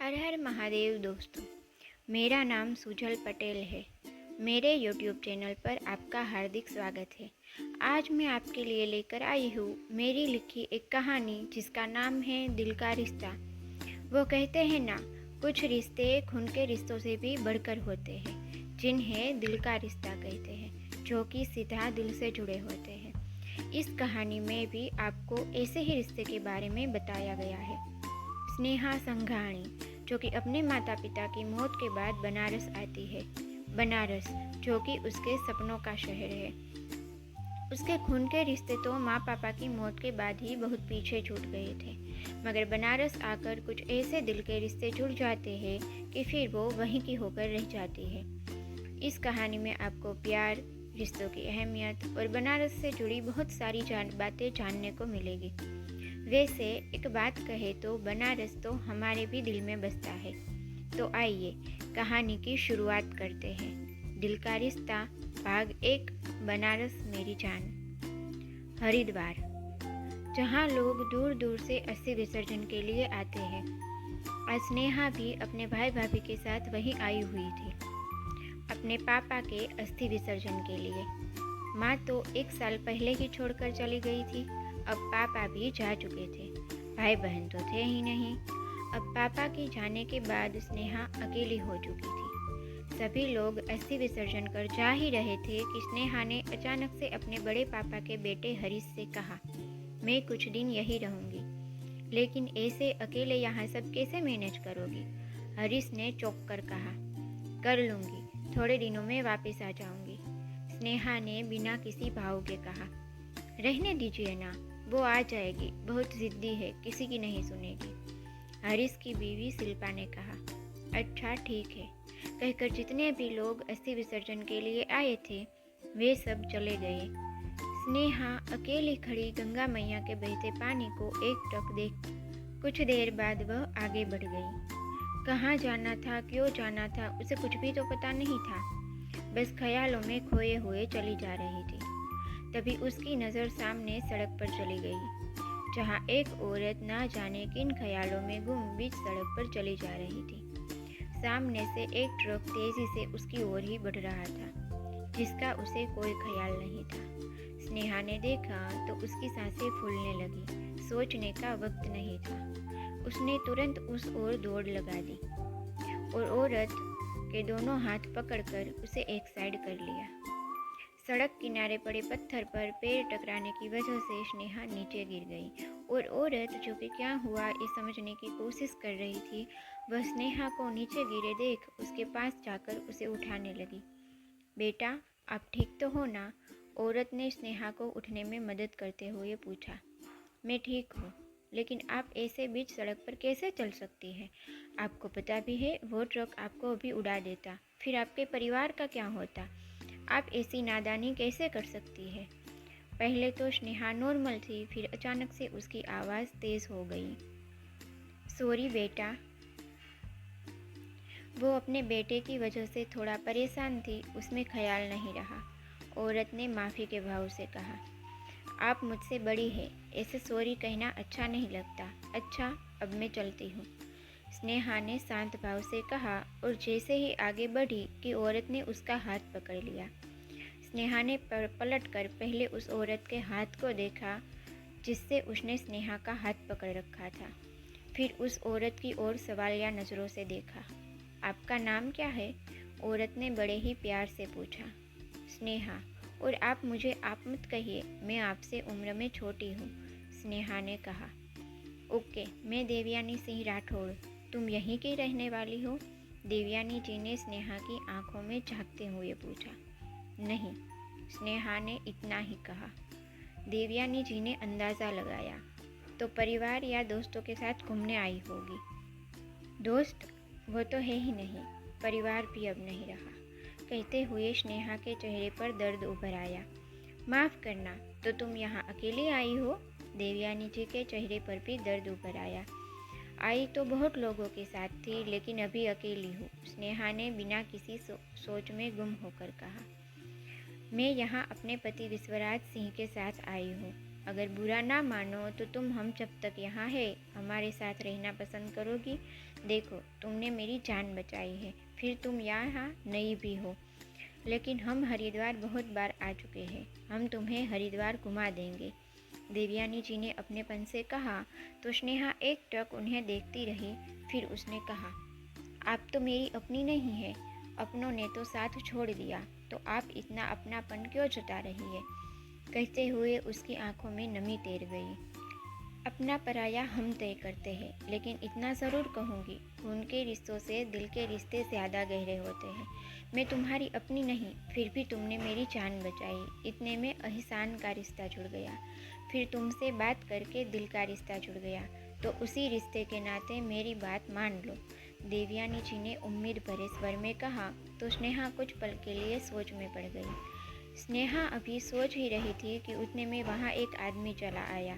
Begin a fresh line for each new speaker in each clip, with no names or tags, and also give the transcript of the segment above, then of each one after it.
हर हर महादेव दोस्तों, मेरा नाम सुजल पटेल है। मेरे YouTube चैनल पर आपका हार्दिक स्वागत है। आज मैं आपके लिए लेकर आई हूँ मेरी लिखी एक कहानी जिसका नाम है दिल का रिश्ता। वो कहते हैं ना, कुछ रिश्ते खून के रिश्तों से भी बढ़कर होते हैं, जिन्हें दिल का रिश्ता कहते हैं, जो कि सीधा दिल से जुड़े होते हैं। इस कहानी में भी आपको ऐसे ही रिश्ते के बारे में बताया गया है। स्नेहा संघाणी, जो कि अपने माता पिता की मौत के बाद बनारस आती है। बनारस जो कि उसके सपनों का शहर है। उसके खून के रिश्ते तो माँ पापा की मौत के बाद ही बहुत पीछे छूट गए थे, मगर बनारस आकर कुछ ऐसे दिल के रिश्ते जुड़ जाते हैं कि फिर वो वहीं की होकर रह जाती है। इस कहानी में आपको प्यार, रिश्तों की अहमियत और बनारस से जुड़ी बहुत सारी बातें जानने को मिलेगी। वैसे एक बात कहे तो बनारस तो हमारे भी दिल में बसता है। तो आइए कहानी की शुरुआत करते हैं। दिल का रिश्ता भाग 1, बनारस मेरी जान। हरिद्वार, जहाँ लोग दूर दूर से अस्थि विसर्जन के लिए आते हैं। आज स्नेहा भी अपने भाई भाभी के साथ वहीं आई हुई थी, अपने पापा के अस्थि विसर्जन के लिए। माँ तो 1 साल पहले ही छोड़कर चली गई थी। अब पापा भी जा चुके थे, भाई बहन तो थे ही नहीं। अब पापा के जाने के बाद स्नेहा अकेली हो चुकी थी। सभी लोग अस्थि विसर्जन कर जा ही रहे थे कि स्नेहा ने अचानक से अपने बड़े पापा के बेटे हरीश से कहा, मैं कुछ दिन यही रहूँगी, लेकिन ऐसे अकेले यहाँ सब कैसे मैनेज करोगी? हरीश ने चौंक कर कहा, कर लूँगी, थोड़े दिनों में वापस आ जाऊँगी। स्नेहा ने बिना किसी भाव के कहा, रहने दीजिए ना, वो आ जाएगी, बहुत जिद्दी है, किसी की नहीं सुनेगी। हरीश की बीवी शिल्पा ने कहा, अच्छा ठीक है, कहकर जितने भी लोग अस्थि विसर्जन के लिए आए थे वे सब चले गए। स्नेहा अकेली खड़ी गंगा मैया के बहते पानी को एकटक देख कुछ देर बाद वह आगे बढ़ गई। कहाँ जाना था, क्यों जाना था, उसे कुछ भी तो पता नहीं था। बस ख्यालों में खोए हुए चली जा रही थी। तभी उसकी नज़र सामने सड़क पर चली गई, जहाँ एक औरत ना जाने किन ख्यालों में गुम बीच सड़क पर चली जा रही थी। सामने से एक ट्रक तेजी से उसकी ओर ही बढ़ रहा था, जिसका उसे कोई ख्याल नहीं था। स्नेहा ने देखा तो उसकी सांसें फूलने लगी। सोचने का वक्त नहीं था। उसने तुरंत उस ओर दौड़ लगा दी और औरत के दोनों हाथ पकड़कर उसे एक साइड कर लिया। सड़क किनारे पड़े पत्थर पर पैर टकराने की वजह से स्नेहा नीचे गिर गई और औरत, जो कि क्या हुआ ये समझने की कोशिश कर रही थी, वह स्नेहा को नीचे गिरे देख उसके पास जाकर उसे उठाने लगी। बेटा, आप ठीक तो हो ना? औरत ने स्नेहा को उठने में मदद करते हुए पूछा। मैं ठीक हूँ, लेकिन आप ऐसे बीच सड़क पर कैसे चल सकती हैं? आपको पता भी है वो ट्रक आपको अभी उड़ा देता, फिर आपके परिवार का क्या होता? आप ऐसी नादानी कैसे कर सकती है? पहले तो स्नेहा नॉर्मल थी, फिर अचानक से उसकी आवाज़ तेज़ हो गई। सॉरी बेटा। वो अपने बेटे की वजह से थोड़ा परेशान थी, उसमें ख्याल नहीं रहा। औरत ने माफ़ी के भाव से कहा, आप मुझसे बड़ी है, ऐसे सॉरी कहना अच्छा नहीं लगता। अच्छा, अब मैं चलती हूँ, स्नेहा ने शांत भाव से कहा और जैसे ही आगे बढ़ी कि औरत ने उसका हाथ पकड़ लिया। स्नेहा ने पलटकर पहले उस औरत के हाथ को देखा जिससे उसने स्नेहा का हाथ पकड़ रखा था, फिर उस औरत की ओर सवालिया नज़रों से देखा। आपका नाम क्या है? औरत ने बड़े ही प्यार से पूछा। स्नेहा। और आप मुझे आप मत कहिए, मैं आपसे उम्र में छोटी हूँ, स्नेहा ने कहा। ओके, मैं देवयानी सिंह राठौड़, तुम यहीं की रहने वाली हो? देवयानी जी ने स्नेहा की आंखों में झांकते हुए पूछा। नहीं, स्नेहा ने इतना ही कहा। देवयानी जी ने अंदाज़ा लगाया, तो परिवार या दोस्तों के साथ घूमने आई होगी। दोस्त वो तो है ही नहीं, परिवार भी अब नहीं रहा, कहते हुए स्नेहा के चेहरे पर दर्द उभर आया। माफ़ करना, तो तुम यहाँ अकेली आई हो? देवयानी जी के चेहरे पर भी दर्द उभर आया। आई तो बहुत लोगों के साथ थी, लेकिन अभी अकेली हूँ, स्नेहा ने बिना किसी सोच में गुम होकर कहा। मैं यहाँ अपने पति विश्वराज सिंह के साथ आई हूँ। अगर बुरा ना मानो तो तुम हम जब तक यहाँ है हमारे साथ रहना पसंद करोगी? देखो, तुमने मेरी जान बचाई है, फिर तुम यहाँ नई भी हो। लेकिन हम हरिद्वार बहुत बार आ चुके हैं, हम तुम्हें हरिद्वार घुमा देंगे। देवयानी जी ने अपनेपन से कहा तो स्नेहा एक टक उन्हें देखती रही। फिर उसने कहा, आप तो मेरी अपनी नहीं है, अपनों ने तो साथ छोड़ दिया, तो आप इतना अपनापन क्यों जता रही है? कहते हुए उसकी आंखों में नमी तैर गई। अपना पराया हम तय करते हैं, लेकिन इतना ज़रूर कहूँगी, खून के रिश्तों से दिल के रिश्ते ज़्यादा गहरे होते हैं। मैं तुम्हारी अपनी नहीं, फिर भी तुमने मेरी जान बचाई। इतने में एहसान का रिश्ता जुड़ गया, फिर तुमसे बात करके दिल का रिश्ता जुड़ गया, तो उसी रिश्ते के नाते मेरी बात मान लो। देवयानी जी ने उम्मीद भरे स्वर में कहा तो स्नेहा कुछ पल के लिए सोच में पड़ गई। स्नेहा अभी सोच ही रही थी कि उतने में वहाँ एक आदमी चला आया।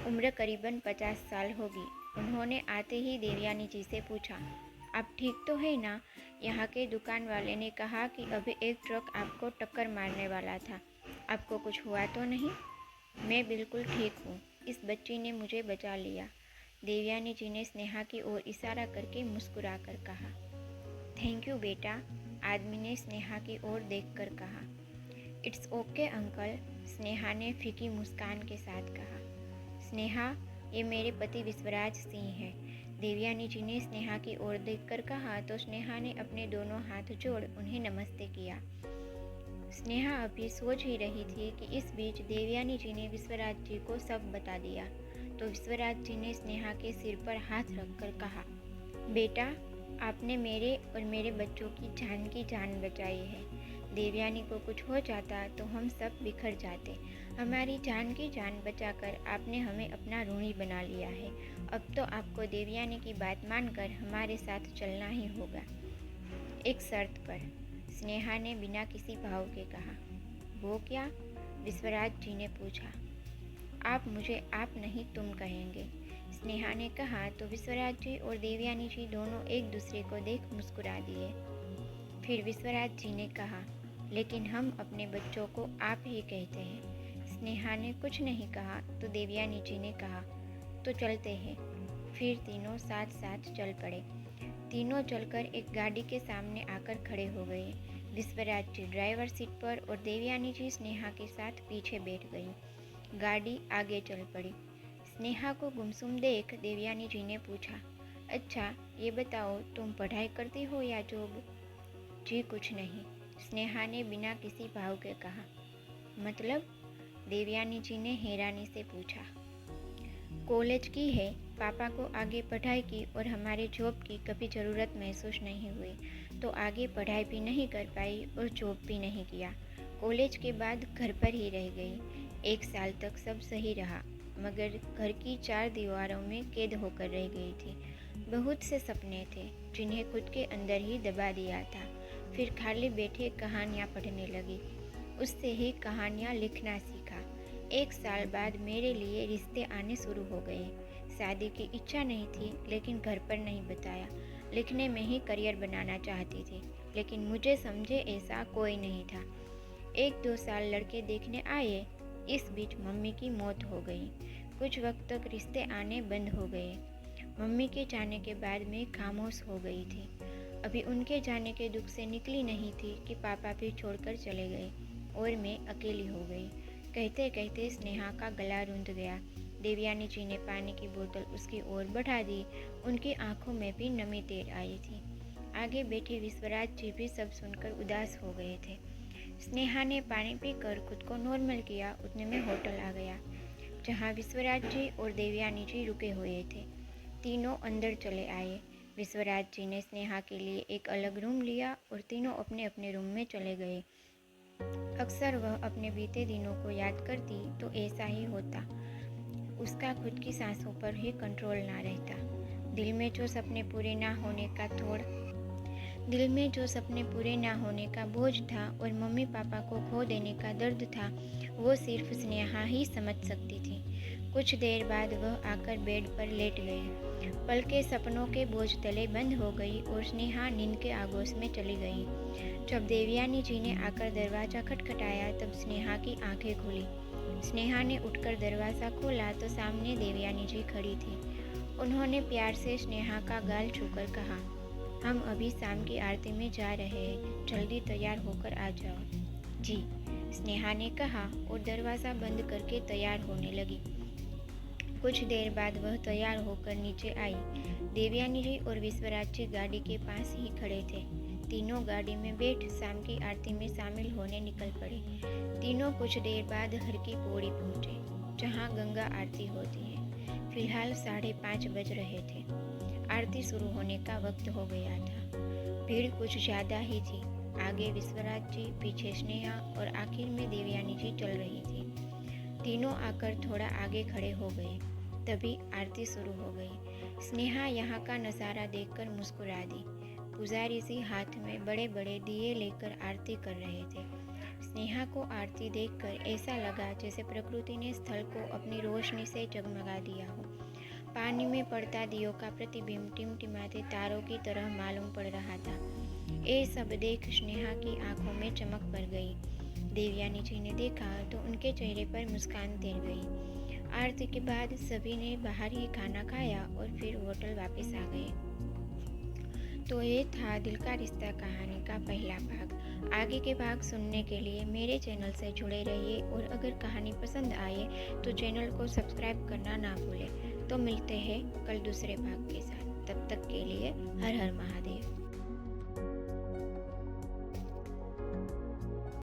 उम्र करीबन 50 साल होगी। उन्होंने आते ही देवयानी जी से पूछा, आप ठीक तो है ना? यहाँ के दुकान वाले ने कहा कि अभी एक ट्रक आपको टक्कर मारने वाला था, आपको कुछ हुआ तो नहीं? मैं बिल्कुल ठीक हूँ, इस बच्ची ने मुझे बचा लिया। देवयानी जी ने स्नेहा की ओर इशारा करके मुस्कुरा कर कहा। थैंक यू बेटा, आदमी ने स्नेहा की ओर देखकर कहा। इट्स ओके अंकल, स्नेहा ने फीकी मुस्कान के साथ कहा। स्नेहा, ये मेरे पति विश्वराज सिंह है, देवयानी जी ने स्नेहा की ओर देखकर कहा तो स्नेहा ने अपने दोनों हाथ जोड़ उन्हें नमस्ते किया। स्नेहा अभी सोच ही रही थी कि इस बीच देवयानी जी ने विश्वराज जी को सब बता दिया, तो विश्वराज जी ने स्नेहा के सिर पर हाथ रखकर कहा, बेटा, आपने मेरे और मेरे बच्चों की जान बचाई है। देवयानी को कुछ हो जाता तो हम सब बिखर जाते। हमारी जान की जान बचाकर आपने हमें अपना ऋणी बना लिया है। अब तो आपको देवयानी की बात मानकर हमारे साथ चलना ही होगा, एक शर्त पर, स्नेहा ने बिना किसी भाव के कहा। वो क्या? विश्वराज जी ने पूछा। आप मुझे आप नहीं तुम कहेंगे, स्नेहा ने कहा तो विश्वराज जी और देवयानी जी दोनों एक दूसरे को देख मुस्कुरा दिए। फिर विश्वराज जी ने कहा, लेकिन हम अपने बच्चों को आप ही कहते हैं। स्नेहा ने कुछ नहीं कहा तो देवयानी जी ने कहा, तो चलते हैं। फिर तीनों साथ साथ चल पड़े। तीनों चलकर एक गाड़ी के सामने आकर खड़े हो गए। विश्वराज जी ड्राइवर सीट पर और देवयानी जी स्नेहा के साथ पीछे बैठ गई। गाड़ी आगे चल पड़ी। स्नेहा को गुमसुम देख देवयानी जी ने पूछा, अच्छा ये बताओ, तुम पढ़ाई करती हो या जॉब? जी कुछ नहीं, स्नेहा ने बिना किसी भाव के कहा। मतलब? देवयानी जी ने हैरानी से पूछा। कॉलेज की है, पापा को आगे पढ़ाई की और हमारे जॉब की कभी ज़रूरत महसूस नहीं हुई, तो आगे पढ़ाई भी नहीं कर पाई और जॉब भी नहीं किया। कॉलेज के बाद घर पर ही रह गई। 1 साल तक सब सही रहा, मगर घर की 4 दीवारों में कैद होकर रह गई थी। बहुत से सपने थे जिन्हें खुद के अंदर ही दबा दिया था। फिर खाली बैठे कहानियाँ पढ़ने लगी, उससे ही कहानियाँ लिखना सीखा। 1 साल बाद मेरे लिए रिश्ते आने शुरू हो गए। शादी की इच्छा नहीं थी, लेकिन घर पर नहीं बताया। लिखने में ही करियर बनाना चाहती थी, लेकिन मुझे समझे ऐसा कोई नहीं था। 1-2 साल लड़के देखने आए, इस बीच मम्मी की मौत हो गई। कुछ वक्त तक रिश्ते आने बंद हो गए। मम्मी के जाने के बाद मैं खामोश हो गई थी। अभी उनके जाने के दुख से निकली नहीं थी कि पापा भी छोड़कर चले गए और मैं अकेली हो गई। कहते कहते स्नेहा का गला रुंध गया। देवयानी जी ने पानी की बोतल उसकी ओर बढ़ा दी। उनकी आंखों में भी नमी तैर आई थी। आगे बैठे विश्वराज जी भी सब सुनकर उदास हो गए थे। स्नेहा ने पानी पीकर खुद को नॉर्मल किया। उतने में होटल आ गया, जहाँ विश्वराज जी और देवयानी जी रुके हुए थे। तीनों अंदर चले आए। विश्वराज जी ने स्नेहा के लिए एक अलग रूम लिया और तीनों अपने अपने रूम में चले गए। अक्सर वह अपने बीते दिनों को याद करती तो ऐसा ही होता। उसका खुद की सांसों पर ही कंट्रोल ना रहता। दिल में जो सपने पूरे ना होने का बोझ था और मम्मी पापा को खो देने का दर्द था, वो सिर्फ स्नेहा ही समझ सकती थी। कुछ देर बाद वह आकर बेड पर लेट गए। पलकें सपनों के बोझ तले बंद हो गई और स्नेहा नींद के आगोश में चली गई। जब देवयानी जी ने आकर दरवाज़ा खटखटाया तब स्नेहा की आंखें खुली। स्नेहा ने उठकर दरवाज़ा खोला तो सामने देवयानी जी खड़ी थी। उन्होंने प्यार से स्नेहा का गाल छूकर कहा, हम अभी शाम की आरती में जा रहे हैं, जल्दी तैयार होकर आ जाओ। जी, स्नेहा ने कहा और दरवाज़ा बंद करके तैयार होने लगी। कुछ देर बाद वह तैयार होकर नीचे आई। देवयानी जी और विश्वराज जी गाड़ी के पास ही खड़े थे। तीनों गाड़ी में बैठ शाम की आरती में शामिल होने निकल पड़े। तीनों कुछ देर बाद हर की पौड़ी पहुँचे, जहाँ गंगा आरती होती है। फिलहाल 5:30 बज रहे थे। आरती शुरू होने का वक्त हो गया था। भीड़ कुछ ज़्यादा ही थी। आगे विश्वराज जी, पीछे स्नेहा और आखिर में देवयानी जी चल रही थी। तीनों आकर थोड़ा आगे खड़े हो गए। तभी आरती शुरू हो गई। स्नेहा यहाँ का नज़ारा देखकर मुस्कुरा दी। पुजारी जी हाथ में बड़े बड़े दिए लेकर आरती कर रहे थे। स्नेहा को आरती देखकर ऐसा लगा जैसे प्रकृति ने स्थल को अपनी रोशनी से जगमगा दिया हो। पानी में पड़ता दियों का प्रतिबिंब टिमटिमाते तारों की तरह मालूम पड़ रहा था। ये सब देख स्नेहा की आंखों में चमक भर गई। देवयानी जी ने देखा तो उनके चेहरे पर मुस्कान तैर गई। आरती के बाद सभी ने बाहर ही खाना खाया और फिर होटल वापस आ गए। तो ये था दिल का रिश्ता कहानी का पहला भाग। आगे के भाग सुनने के लिए मेरे चैनल से जुड़े रहिए और अगर कहानी पसंद आए तो चैनल को सब्सक्राइब करना ना भूलें। तो मिलते हैं कल दूसरे भाग के साथ। तब तक के लिए हर हर महादेव।